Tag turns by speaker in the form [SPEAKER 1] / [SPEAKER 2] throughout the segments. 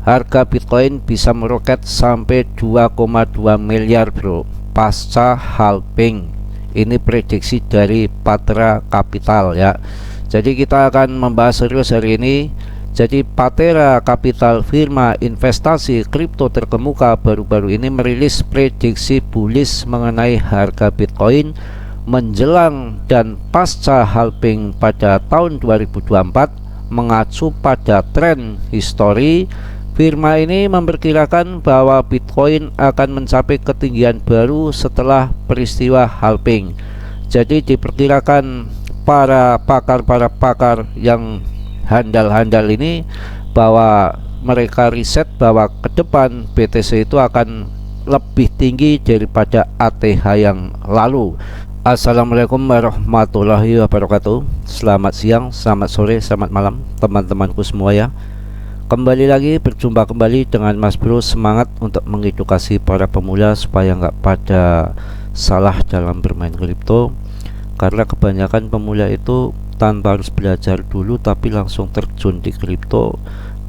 [SPEAKER 1] Harga Bitcoin bisa meroket sampai 2,2 miliar bro pasca halving. Ini prediksi dari Patera Capital ya. Jadi kita akan membahas serius hari ini. Jadi Patera Capital, firma investasi kripto terkemuka, baru-baru ini merilis prediksi bullish mengenai harga Bitcoin menjelang dan pasca halving pada tahun 2024. Mengacu pada tren histori, firma ini memperkirakan bahwa Bitcoin akan mencapai ketinggian baru setelah peristiwa halving. Jadi diperkirakan para pakar yang handal-handal ini bahwa mereka riset bahwa ke depan BTC itu akan lebih tinggi daripada ATH yang lalu. Assalamualaikum warahmatullahi wabarakatuh. Selamat siang, selamat sore, selamat malam teman-temanku semua ya. Kembali lagi berjumpa kembali dengan Mas Bro, semangat untuk mengedukasi para pemula supaya nggak pada salah dalam bermain kripto. Karena kebanyakan pemula itu tanpa harus belajar dulu tapi langsung terjun di kripto,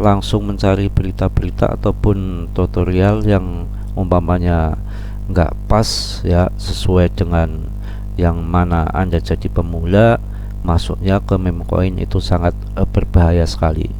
[SPEAKER 1] langsung mencari berita-berita ataupun tutorial yang umpamanya nggak pas ya, sesuai dengan yang mana Anda jadi pemula, masuknya ke meme coin itu sangat berbahaya sekali.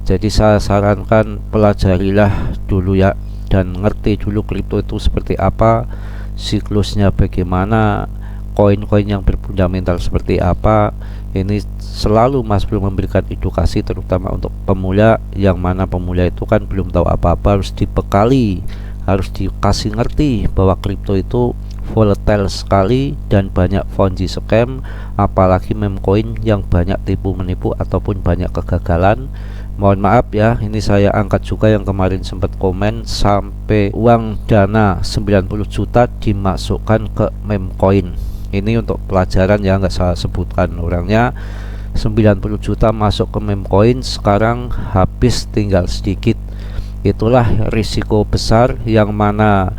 [SPEAKER 1] Jadi saya sarankan pelajarilah dulu ya, dan ngerti dulu kripto itu seperti apa, siklusnya bagaimana, koin-koin yang berfundamental seperti apa. Ini selalu Mas Bro memberikan edukasi terutama untuk pemula, yang mana pemula itu kan belum tahu apa-apa, harus dibekali, harus dikasih ngerti bahwa kripto itu volatile sekali dan banyak Ponzi scam, apalagi meme coin yang banyak tipu menipu ataupun banyak kegagalan. Mohon maaf ya, ini saya angkat juga yang kemarin sempat komen sampai uang dana 90 juta dimasukkan ke meme coin. Ini untuk pelajaran ya, nggak saya sebutkan orangnya. 90 juta masuk ke meme coin, sekarang habis tinggal sedikit. Itulah risiko besar yang mana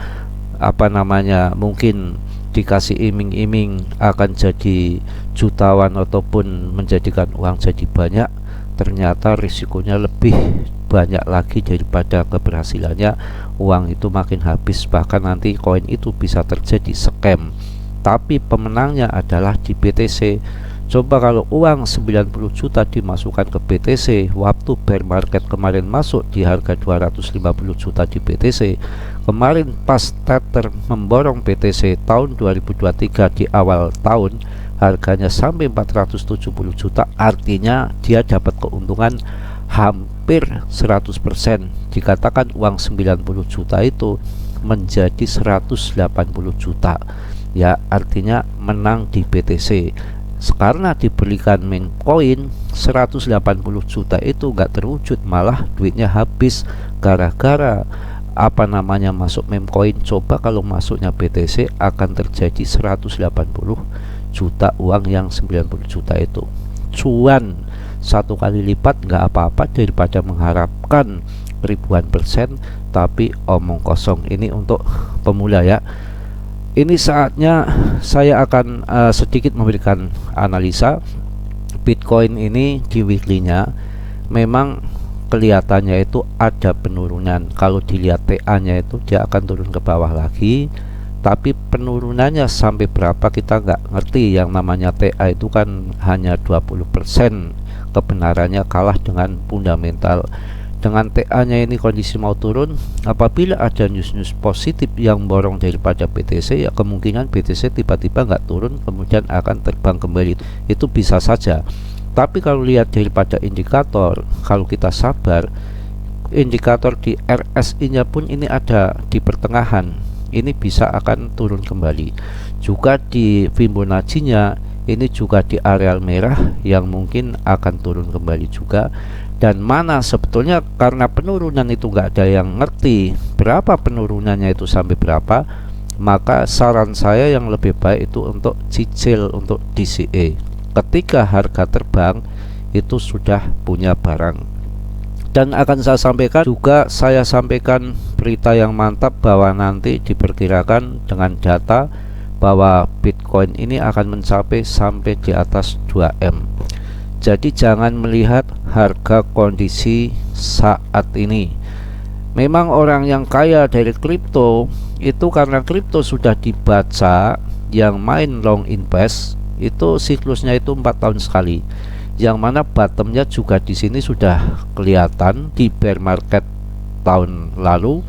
[SPEAKER 1] mungkin dikasih iming-iming akan jadi jutawan ataupun menjadikan uang jadi banyak, ternyata risikonya lebih banyak lagi daripada keberhasilannya. Uang itu makin habis, bahkan nanti koin itu bisa terjadi scam. Tapi pemenangnya adalah di BTC. Coba kalau uang 90 juta dimasukkan ke BTC waktu bear market kemarin, masuk di harga 250 juta di BTC. Kemarin pas Tether memborong BTC tahun 2023 di awal tahun, harganya sampai 470 juta, artinya dia dapat keuntungan hampir 100%. Dikatakan uang 90 juta itu menjadi 180 juta ya, artinya menang di BTC. Karena diberikan meme coin 180 juta itu nggak terwujud, malah duitnya habis gara-gara masuk meme coin. Coba kalau masuknya BTC akan terjadi 180 juta uang yang 90 juta itu. Cuan 1 kali lipat nggak apa-apa daripada mengharapkan ribuan persen tapi omong kosong. Ini untuk pemula ya. Ini saatnya saya akan sedikit memberikan analisa Bitcoin ini. Di weekly-nya memang kelihatannya itu ada penurunan. Kalau dilihat TA-nya itu dia akan turun ke bawah lagi, tapi penurunannya sampai berapa kita nggak ngerti. Yang namanya TA itu kan hanya 20% kebenarannya, kalah dengan fundamental. Dengan TA-nya ini kondisi mau turun, apabila ada news-news positif yang borong daripada BTC, ya kemungkinan BTC tiba-tiba nggak turun kemudian akan terbang kembali, itu bisa saja. Tapi kalau lihat daripada indikator, kalau kita sabar, indikator di RSI-nya pun ini ada di pertengahan, ini bisa akan turun kembali. Juga di Fibonacci-nya ini juga di areal merah yang mungkin akan turun kembali juga. Dan mana sebetulnya karena penurunan itu nggak ada yang ngerti berapa penurunannya itu sampai berapa, maka saran saya yang lebih baik itu untuk cicil untuk DCA. Ketika harga terbang itu sudah punya barang. Dan akan saya sampaikan juga, saya sampaikan berita yang mantap bahwa nanti diperkirakan dengan data bahwa Bitcoin ini akan mencapai sampai di atas 2M. Jadi jangan melihat harga kondisi saat ini, Memang orang yang kaya dari kripto itu karena kripto sudah dibaca, yang main long invest itu siklusnya itu 4 tahun sekali, yang mana bottomnya juga di sini sudah kelihatan di bear market tahun lalu.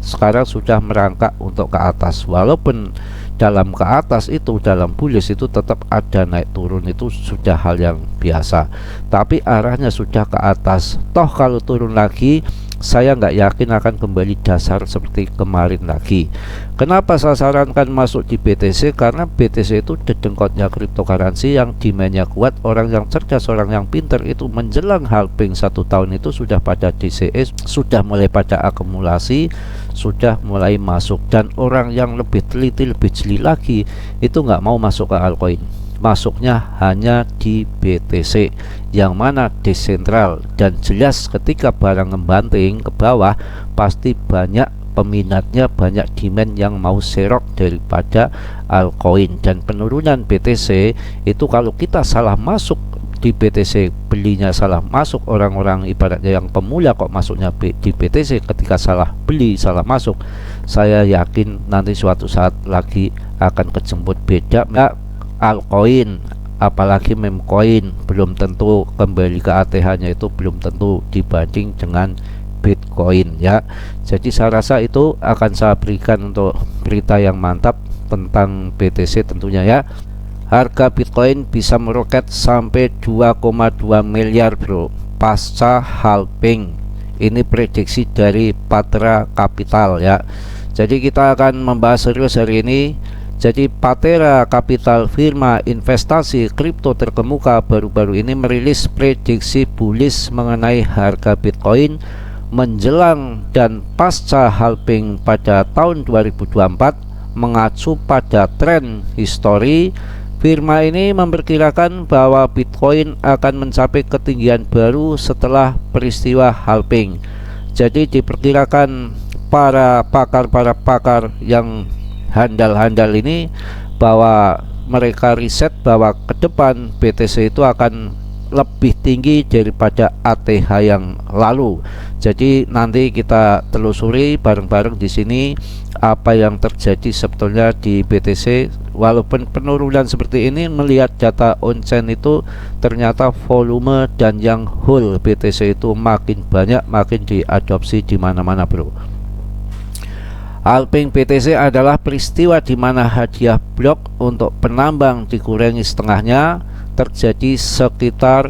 [SPEAKER 1] Sekarang sudah merangkak untuk ke atas, walaupun dalam ke atas itu, dalam bullish itu tetap ada naik turun, itu sudah hal yang biasa, tapi arahnya sudah ke atas. Toh kalau turun lagi saya nggak yakin akan kembali dasar seperti kemarin lagi. Kenapa saya sarankan masuk di BTC? Karena BTC itu dedengkotnya cryptocurrency yang demandnya kuat. Orang yang cerdas, orang yang pinter itu menjelang halving 1 tahun itu sudah pada DCE, sudah mulai pada akumulasi, sudah mulai masuk. Dan orang yang lebih teliti, lebih jeli lagi itu nggak mau masuk ke altcoin, masuknya hanya di BTC yang mana desentral, dan jelas ketika barang ngebanting ke bawah pasti banyak peminatnya, banyak demand yang mau serok daripada altcoin. Dan penurunan BTC itu kalau kita salah masuk di BTC, belinya salah masuk, orang-orang ibaratnya yang pemula kok masuknya di BTC, ketika salah beli, salah masuk, saya yakin nanti suatu saat lagi akan kejemput. Beda altcoin apalagi meme coin belum tentu kembali ke ATH nya, itu belum tentu dibanding dengan Bitcoin ya. Jadi saya rasa itu akan saya berikan untuk berita yang mantap tentang BTC tentunya ya. Harga Bitcoin bisa meroket sampai 2,2 miliar bro pasca halving. Ini prediksi dari Patra Capital ya. Jadi kita akan membahas serius hari ini. Jadi Patra Capital, firma investasi kripto terkemuka, baru-baru ini merilis prediksi bullish mengenai harga Bitcoin menjelang dan pasca halving pada tahun 2024. Mengacu pada tren histori, firma ini memperkirakan bahwa Bitcoin akan mencapai ketinggian baru setelah peristiwa halving. Jadi diperkirakan para pakar yang handal-handal ini bahwa mereka riset bahwa ke depan BTC itu akan lebih tinggi daripada ATH yang lalu. Jadi nanti kita telusuri bareng-bareng di sini apa yang terjadi sebetulnya di BTC. Walaupun penurunan seperti ini, melihat data on-chain itu ternyata volume dan yang whole BTC itu makin banyak, makin diadopsi di mana-mana bro. Halving BTC adalah peristiwa di mana hadiah blok untuk penambang dikurangi setengahnya, terjadi sekitar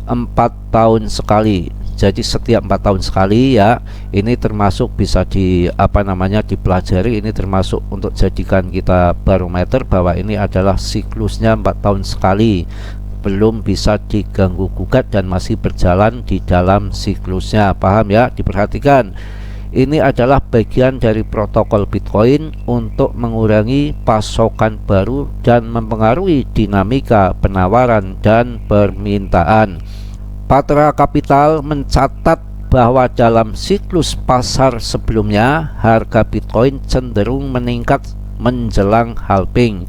[SPEAKER 1] 4 tahun sekali. Jadi setiap 4 tahun sekali ya. Ini termasuk bisa dipelajari, ini termasuk untuk jadikan kita barometer bahwa ini adalah siklusnya 4 tahun sekali, belum bisa diganggu gugat dan masih berjalan di dalam siklusnya. Paham ya? Diperhatikan. Ini adalah bagian dari protokol Bitcoin untuk mengurangi pasokan baru dan mempengaruhi dinamika penawaran dan permintaan. Patra Capital mencatat bahwa dalam siklus pasar sebelumnya harga Bitcoin cenderung meningkat menjelang halving,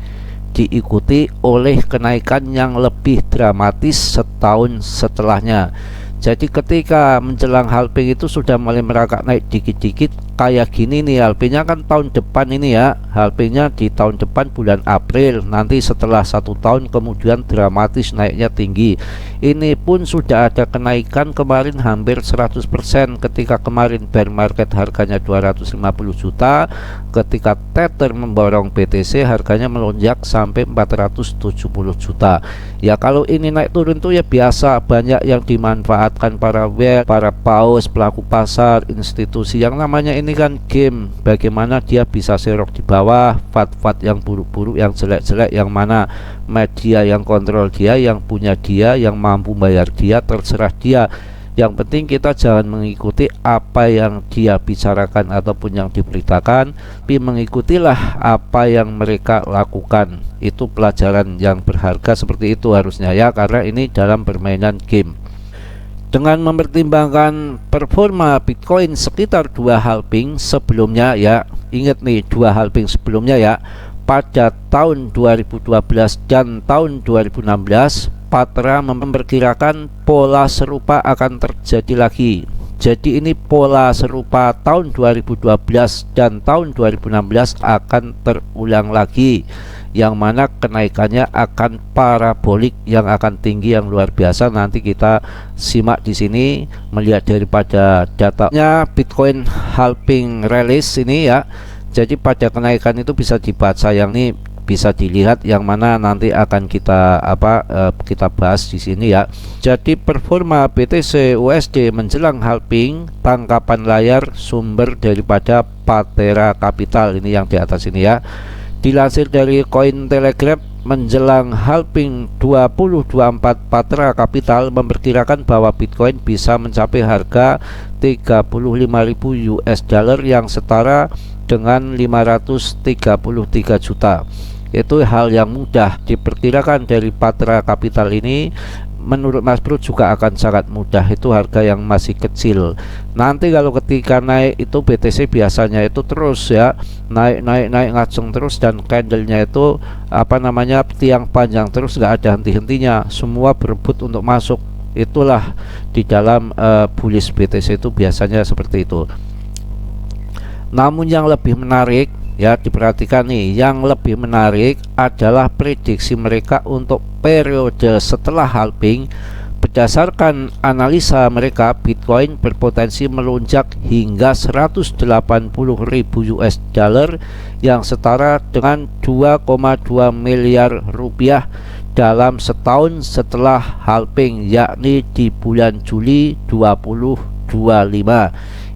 [SPEAKER 1] diikuti oleh kenaikan yang lebih dramatis setahun setelahnya. Jadi ketika menjelang halving itu sudah mulai merangkak naik dikit-dikit kayak gini nih. Halvingnya kan tahun depan ini ya, halvingnya di tahun depan bulan April. Nanti setelah 1 tahun kemudian dramatis naiknya tinggi. Ini pun sudah ada kenaikan kemarin hampir 100%. Ketika kemarin bear market harganya 250 juta, ketika Tether memborong BTC harganya melonjak sampai 470 juta. Ya kalau ini naik turun tuh ya biasa, banyak yang dimanfaatkan para whale, para paus, pelaku pasar, institusi. Yang namanya ini kan game, bagaimana dia bisa serok di bawah, fat yang buruk-buruk, yang jelek-jelek, yang mana media yang kontrol dia, yang punya dia, yang mampu bayar dia, terserah dia. Yang penting kita jangan mengikuti apa yang dia bicarakan ataupun yang diberitakan, tapi mengikutilah apa yang mereka lakukan. Itu pelajaran yang berharga seperti itu harusnya ya, karena ini dalam permainan game. Dengan mempertimbangkan performa Bitcoin sekitar 2 halving sebelumnya ya, ingat nih 2 halving sebelumnya ya, pada tahun 2012 dan tahun 2016, Patra memperkirakan pola serupa akan terjadi lagi Jadi ini pola serupa tahun 2012 dan tahun 2016 akan terulang lagi, yang mana kenaikannya akan parabolik, yang akan tinggi, yang luar biasa. Nanti kita simak di sini melihat daripada datanya Bitcoin halving release ini ya. Jadi pada kenaikan itu bisa dibaca, yang ini bisa dilihat, yang mana nanti akan kita kita bahas di sini ya. Jadi performa BTC USD menjelang halving, tangkapan layar sumber daripada Patera Capital, ini yang di atas ini ya. Dilansir dari Cointelegraph, menjelang halving 2024 Patera Capital memperkirakan bahwa Bitcoin bisa mencapai harga 35.000 US dollar yang setara dengan 533 juta. Itu hal yang mudah diperkirakan dari Patera Capital ini. Menurut Mas Bro juga akan sangat mudah, itu harga yang masih kecil. Nanti kalau ketika naik itu BTC biasanya itu terus ya naik ngacung terus, dan candlenya itu tiang panjang terus, nggak ada henti-hentinya, semua berebut untuk masuk. Itulah di dalam bullish BTC itu biasanya seperti itu. Namun yang lebih menarik ya, diperhatikan nih, yang lebih menarik adalah prediksi mereka untuk periode setelah halving. Berdasarkan analisa mereka, Bitcoin berpotensi melonjak hingga 180.000 US dollar yang setara dengan 2,2 miliar rupiah dalam setahun setelah halving, yakni di bulan Juli 2025.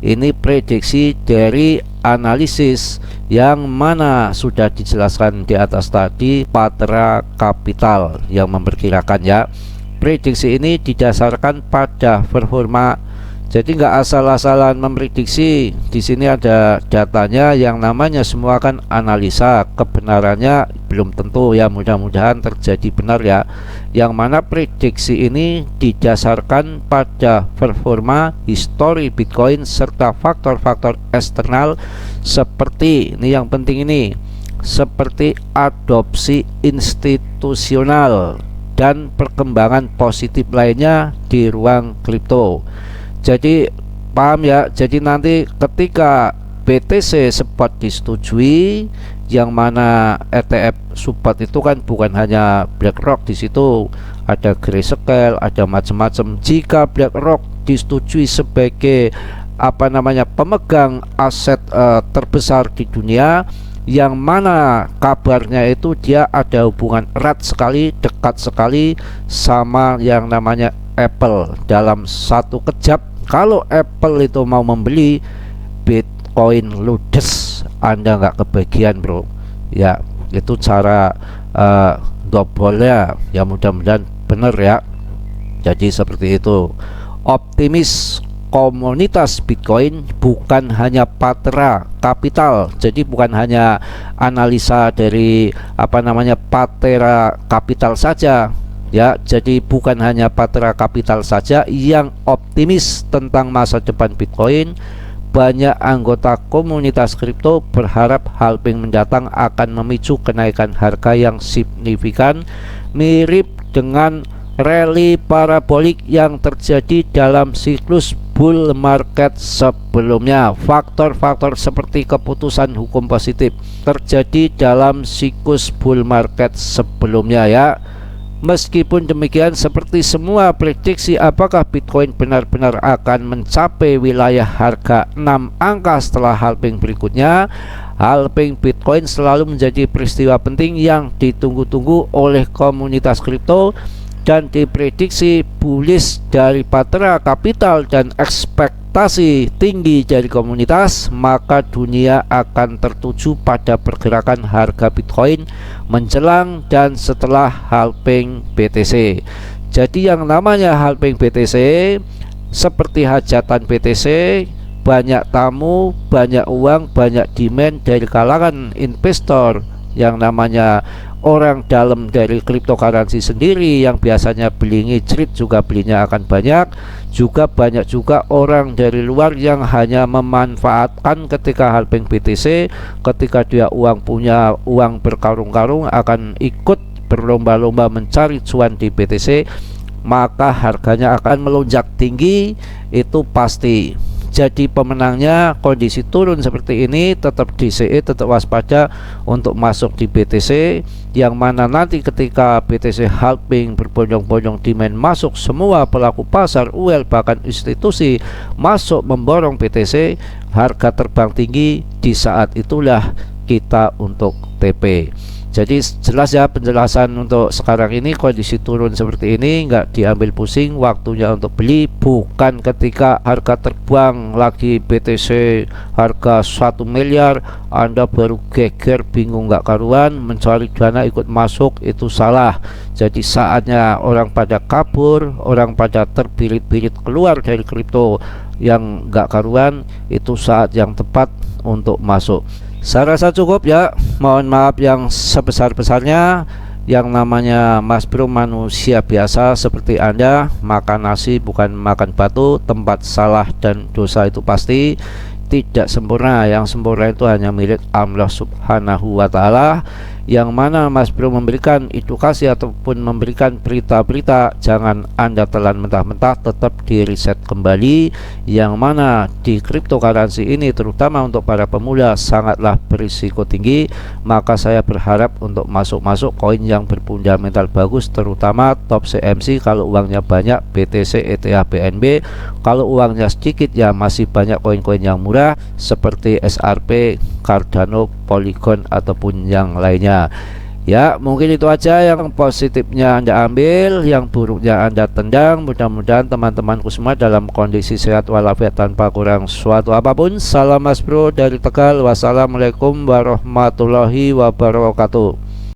[SPEAKER 1] Ini prediksi dari analisis yang mana sudah dijelaskan di atas tadi, Patera Capital yang memperkirakan ya. Prediksi ini didasarkan pada performa, jadi nggak asal-asalan memprediksi. Di sini ada datanya, yang namanya semua kan analisa, kebenarannya belum tentu ya, mudah-mudahan terjadi benar ya. Yang mana prediksi ini didasarkan pada performa histori Bitcoin serta faktor-faktor eksternal seperti ini, yang penting ini, seperti adopsi institusional dan perkembangan positif lainnya di ruang kripto. Jadi paham ya, jadi nanti ketika BTC spot disetujui, yang mana ETF support itu kan bukan hanya BlackRock, di situ ada Grayscale, ada macam-macam. Jika BlackRock disetujui sebagai pemegang aset terbesar di dunia, yang mana kabarnya itu dia ada hubungan erat sekali, dekat sekali sama yang namanya Apple. Dalam satu kejap, kalau Apple itu mau membeli, Bitcoin ludes, Anda nggak kebagian bro ya. Itu cara double-nya ya, mudah-mudahan bener ya. Jadi seperti itu. Optimis komunitas Bitcoin, bukan hanya Patera Capital. Jadi bukan hanya analisa dari Patera Capital saja ya. Jadi bukan hanya Patera Capital saja yang optimis tentang masa depan Bitcoin. Banyak anggota komunitas kripto berharap halving mendatang akan memicu kenaikan harga yang signifikan, mirip dengan rally parabolik yang terjadi dalam siklus bull market sebelumnya. Faktor-faktor seperti keputusan hukum positif terjadi dalam siklus bull market sebelumnya ya. Meskipun demikian, seperti semua prediksi, apakah Bitcoin benar-benar akan mencapai wilayah harga 6 angka setelah halving berikutnya? Halving Bitcoin selalu menjadi peristiwa penting yang ditunggu-tunggu oleh komunitas kripto dan diprediksi bullish dari Patera Capital dan ekspektasi tinggi dari komunitas, maka dunia akan tertuju pada pergerakan harga Bitcoin menjelang dan setelah halving BTC. Jadi yang namanya halving BTC seperti hajatan BTC, banyak tamu, banyak uang, banyak demand dari kalangan investor, yang namanya orang dalam dari cryptocurrency sendiri, yang biasanya beli ngejrit juga belinya akan banyak. Juga banyak juga orang dari luar yang hanya memanfaatkan ketika halving BTC, ketika dia punya uang berkarung-karung, akan ikut berlomba-lomba mencari cuan di BTC. maka harganya akan melonjak tinggi, itu pasti. Jadi pemenangnya kondisi turun seperti ini tetap DCE, tetap waspada untuk masuk di BTC, yang mana nanti ketika BTC halving berbondong-bondong demand masuk, semua pelaku pasar UL bahkan institusi masuk memborong BTC, harga terbang tinggi, di saat itulah kita untuk TP. Jadi jelas ya penjelasan untuk sekarang ini, kondisi turun seperti ini nggak diambil pusing, waktunya untuk beli bukan ketika harga terbang lagi BTC harga 1 miliar Anda baru geger bingung nggak karuan mencari dana ikut masuk, itu salah. Jadi saatnya orang pada kabur, orang pada terbirit-birit keluar dari kripto yang nggak karuan, itu saat yang tepat untuk masuk. Saya rasa cukup ya, mohon maaf yang sebesar-besarnya. Yang namanya Mas Bro manusia biasa seperti Anda, makan nasi bukan makan batu, tempat salah dan dosa itu pasti tidak sempurna. Yang sempurna itu hanya milik Allah Subhanahu wa Ta'ala, yang mana Mas Bro memberikan edukasi ataupun memberikan berita-berita, jangan Anda telan mentah-mentah, tetap di riset kembali, yang mana di cryptocurrency ini terutama untuk para pemula sangatlah berisiko tinggi. Maka saya berharap untuk masuk koin yang berfundamental bagus, terutama top CMC kalau uangnya banyak, BTC, ETH, BNB. Kalau uangnya sedikit ya masih banyak koin-koin yang murah seperti SRP, Cardano, Polygon ataupun yang lainnya. Ya mungkin itu aja, yang positifnya Anda ambil, yang buruknya Anda tendang. Mudah-mudahan teman-temanku semua dalam kondisi sehat walafiat tanpa kurang suatu apapun. Salam Mas Bro dari Tegal. Wassalamualaikum warahmatullahi wabarakatuh.